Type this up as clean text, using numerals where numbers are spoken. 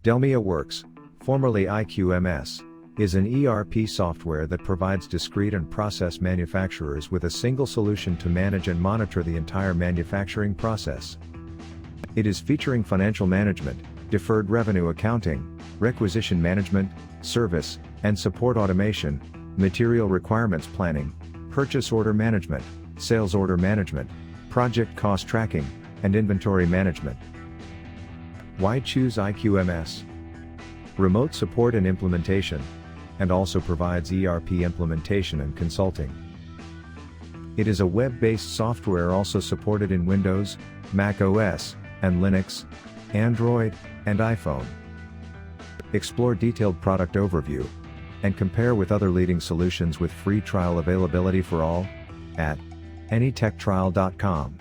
DELMIAworks, formerly IQMS, is an ERP software that provides discrete and process manufacturers with a single solution to manage and monitor the entire manufacturing process. It is featuring financial management, deferred revenue accounting, requisition management, service and support automation, material requirements planning, purchase order management, sales order management, project cost tracking, and inventory management. Why choose IQMS? Remote support and implementation, and also provides ERP implementation and consulting. It is a web-based software also supported in Windows, Mac OS, and Linux, Android, and iPhone. Explore detailed product overview, and compare with other leading solutions with free trial availability for all, at anytechtrial.com.